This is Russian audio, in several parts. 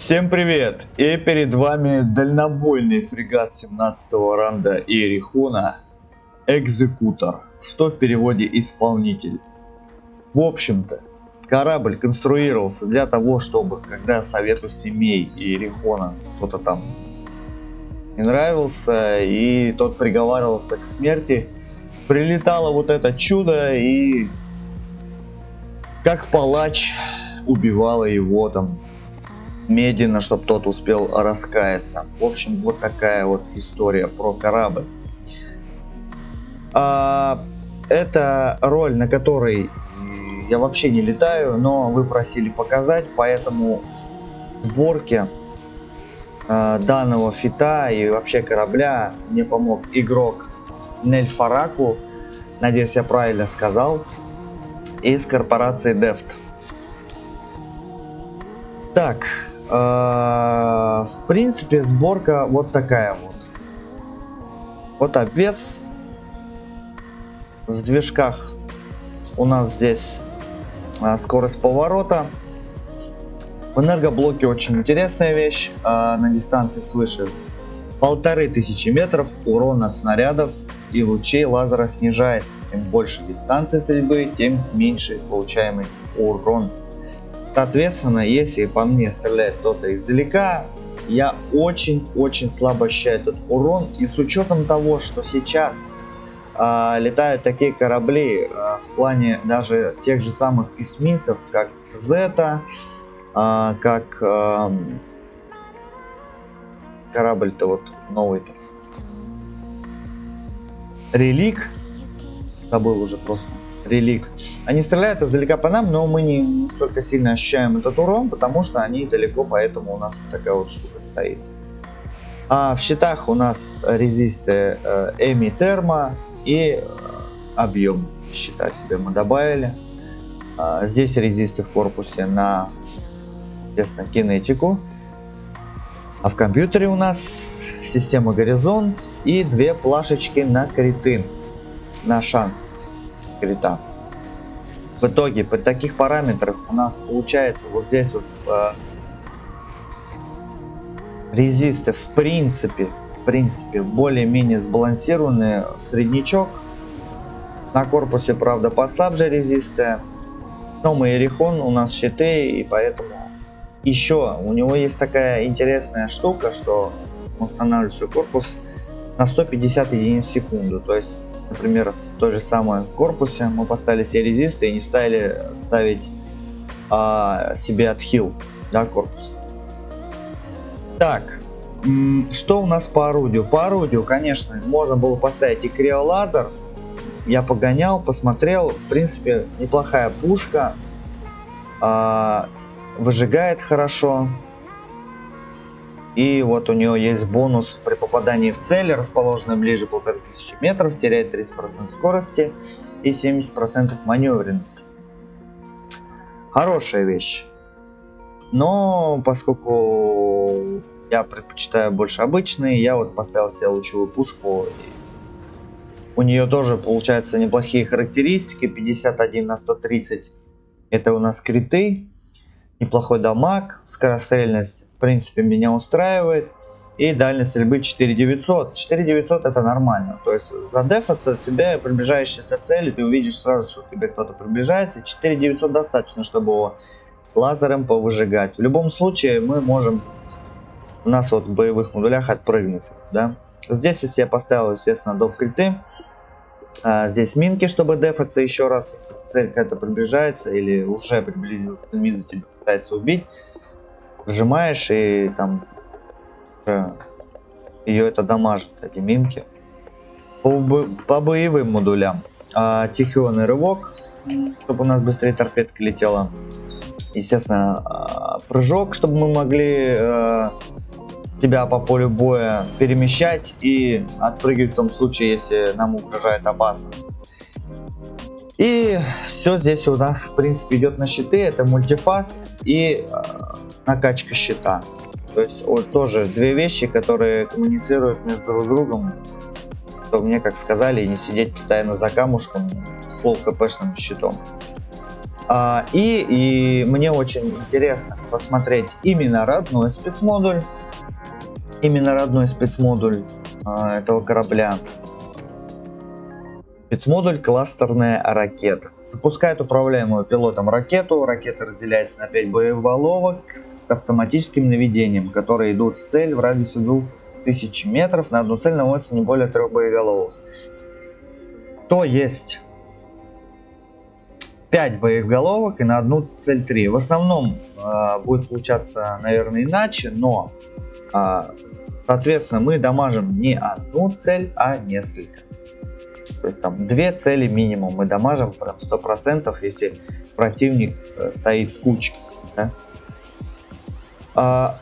Всем привет! И перед вами дальнобойный фрегат 17 ранга Иерихона Экзекутор, что в переводе исполнитель. В общем-то, корабль конструировался для того, чтобы, когда совету семей Иерихона кто-то там не нравился и тот приговаривался к смерти, прилетало вот это чудо и как палач убивало его там медленно, чтобы тот успел раскаяться. В общем, вот такая вот история про корабль. Это роль, на которой я вообще не летаю, но вы просили показать, поэтому в сборке данного фита и вообще корабля мне помог игрок Нельфараку, надеюсь, я правильно сказал, из корпорации Deft. Так, в принципе, сборка вот такая вот. Вот обвес. В движках у нас здесь скорость поворота. В энергоблоке очень интересная вещь. На дистанции свыше 1500 метров урон от снарядов и лучей лазера снижается. Тем больше дистанции стрельбы, тем меньше получаемый урон. Соответственно, если по мне стреляет кто-то издалека, я очень слабо ощущаю этот урон. И с учетом того, что сейчас летают такие корабли в плане даже тех же самых эсминцев, как Зета, как корабль-то вот новый-то Релик, забыл уже просто. Релик. Они стреляют издалека по нам, но мы не столько сильно ощущаем этот урон, потому что они далеко, поэтому у нас вот такая вот штука стоит. А в щитах у нас резисты Эми Термо и объем щита себе мы добавили. Здесь резисты в корпусе на, естественно, кинетику. А в компьютере у нас система Горизонт и две плашечки на криты, на шанс крита. В итоге при таких параметрах у нас получается вот здесь вот резисты в принципе более-менее сбалансированные, среднячок. На корпусе, правда, послабже резисты, но мы Иерихон, у нас щиты, и поэтому еще у него есть такая интересная штука, что он устанавливает свой корпус на 150 единиц в секунду. То есть, например, в той же самой корпусе мы поставили все резисты и не стали ставить себе отхил, да, корпус. Так, что у нас по орудию? По орудию, конечно, можно было поставить и криолазер. Я погонял, посмотрел, в принципе, неплохая пушка, выжигает хорошо. И вот у нее есть бонус при попадании в цель, расположенной ближе 1500 метров, теряет 30% скорости и 70% маневренности. Хорошая вещь. Но поскольку я предпочитаю больше обычные, я вот поставил себе лучевую пушку. У нее тоже получаются неплохие характеристики. 51 на 130 это у нас криты. Неплохой дамаг, скорострельность в принципе меня устраивает. И дальность стрельбы 4900. 4900 это нормально. То есть задефаться себя, приближающейся цели, ты увидишь сразу, что к тебе кто-то приближается. 4900 достаточно, чтобы его лазером повыжигать. В любом случае мы можем у нас вот в боевых модулях отпрыгнуть. Да? Здесь я себе поставил, естественно, доп. Криты. Здесь минки, чтобы дефаться еще раз, если цель какая-то приближается или уже приблизилась, за тебя пытается убить, нажимаешь и там ее это дамажит, эти минки. По боевым модулям тихионный рывок, чтобы у нас быстрее торпедка летела, естественно, прыжок, чтобы мы могли тебя по полю боя перемещать и отпрыгивать в том случае, если нам угрожает опасность. И все здесь у нас в принципе идет на щиты. Это мультифаз и накачка щита. То есть вот тоже две вещи, которые коммуницируют между друг другом, что мне, как сказали, не сидеть постоянно за камушком с фулл хпшным щитом. И мне очень интересно посмотреть именно родной спецмодуль. Этого корабля. Спецмодуль кластерная ракета. Запускает управляемую пилотом ракету. Ракета разделяется на 5 боеголовок с автоматическим наведением, которые идут в цель в радиусе 2000 метров. На одну цель наводится не более 3 боеголовок. То есть 5 боеголовок и на одну цель 3. В основном будет получаться, наверное, иначе, но соответственно мы дамажим не одну цель, а несколько. То есть там 2 цели минимум мы дамажим прям 100%, если противник стоит в кучке. Да?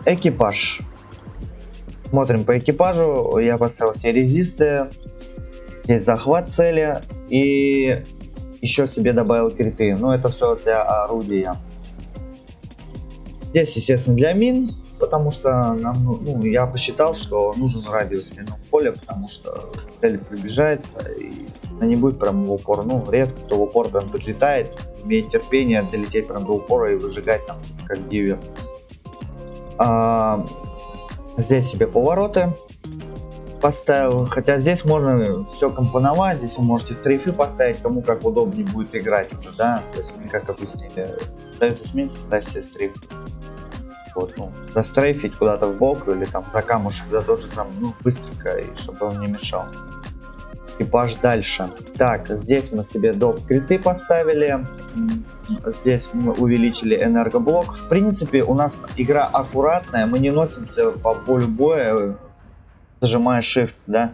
Экипаж. Смотрим по экипажу. Я поставил все резисты. Здесь захват цели. И еще себе добавил криты. Но это все для орудия. Здесь, естественно, для мин. Потому что нам, я посчитал, что нужен радиус минного поля, потому что цель приближается и она не будет прям в упор. Редко кто в упор прям подлетает, имеет терпение долететь прям до упора и выжигать там как дивер. Здесь себе повороты поставил, хотя здесь можно все компоновать, здесь вы можете стрейфы поставить, кому как удобнее будет играть уже, да, то есть мне как объяснили, дают эсминцы, ставь себе стрейфы. Вот, застрейфить куда-то в бок или там за камушек, да, тот же самый, быстренько, и чтобы он не мешал. Экипаж дальше. Так, здесь мы себе доп криты поставили. Здесь мы увеличили энергоблок. В принципе, у нас игра аккуратная, мы не носимся по полю боя, зажимая Shift, да.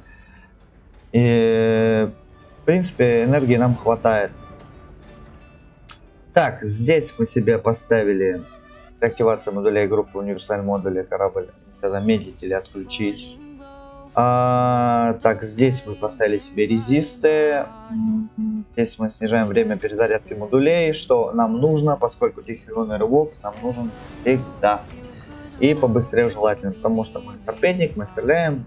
И, в принципе, энергии нам хватает. Так, здесь мы себе поставили активация модулей группы универсального модуля корабль, замедлить или отключить. Так, здесь мы поставили себе резисты. Здесь мы снижаем время перезарядки модулей, что нам нужно, поскольку тихий рывок нам нужен всегда. И побыстрее желательно, потому что мы торпедник, мы стреляем,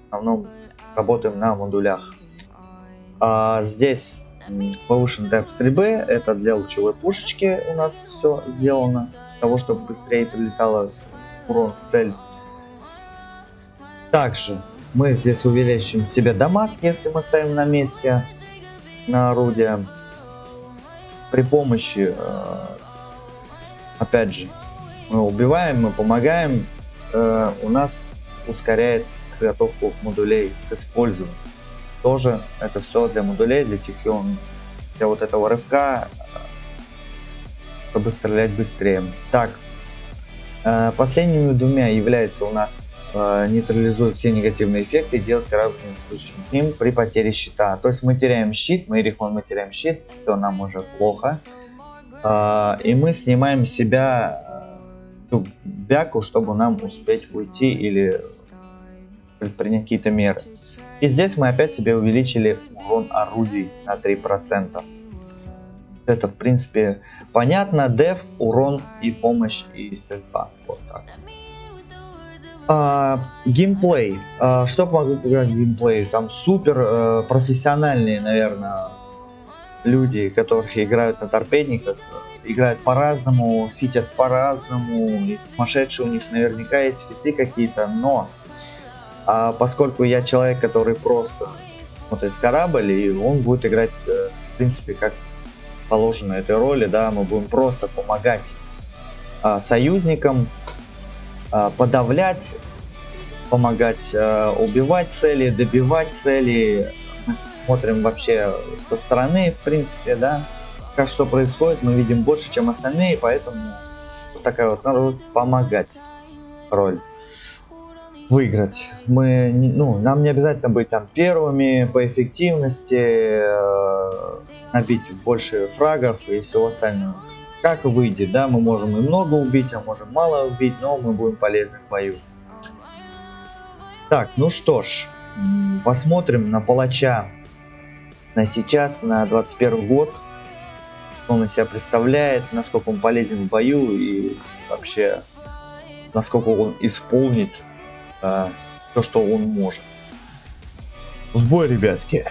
в основном работаем на модулях. Здесь повышенный темп стрельбы, это для лучевой пушечки у нас все сделано. Того, чтобы быстрее прилетало урон в цель. Также мы здесь увеличим себе дамаг, если мы ставим на месте на орудие. При помощи, опять же, мы убиваем, мы помогаем, у нас ускоряет подготовку модулей к использованию. Тоже это все для модулей, для тихион, для вот этого рывка, чтобы стрелять быстрее. Так, последними двумя являются у нас нейтрализует все негативные эффекты и делает корабль неустойчивым к ним при потере щита. То есть мы теряем щит, мы теряем щит, все, нам уже плохо. И мы снимаем с себя ту бяку, чтобы нам успеть уйти или предпринять какие-то меры. И здесь мы опять себе увеличили урон орудий на 3%. Это, в принципе, понятно. Деф, урон и помощь и стрельба. Вот так. Геймплей. Что могу показать геймплей? Там супер профессиональные, наверное, люди, которые играют на торпедниках. Играют по-разному, фитят по-разному. Сумасшедшие у них наверняка есть фиты какие-то. Но поскольку я человек, который просто смотрит корабль, и он будет играть, в принципе, как положено этой роли, да, мы будем просто помогать союзникам, подавлять, помогать убивать цели, добивать цели. Мы смотрим вообще со стороны, в принципе, да, как что происходит, мы видим больше, чем остальные, поэтому вот такая вот надо помогать роль. Выиграть. Нам не обязательно быть там первыми по эффективности, набить больше фрагов и всего остального. Как выйдет, да, мы можем и много убить, а можем мало убить, но мы будем полезны в бою. Так, ну что ж, посмотрим на палача на сейчас, на 21 год, что он из себя представляет, насколько он полезен в бою и вообще насколько он исполнит то, что он может. В бой, ребятки!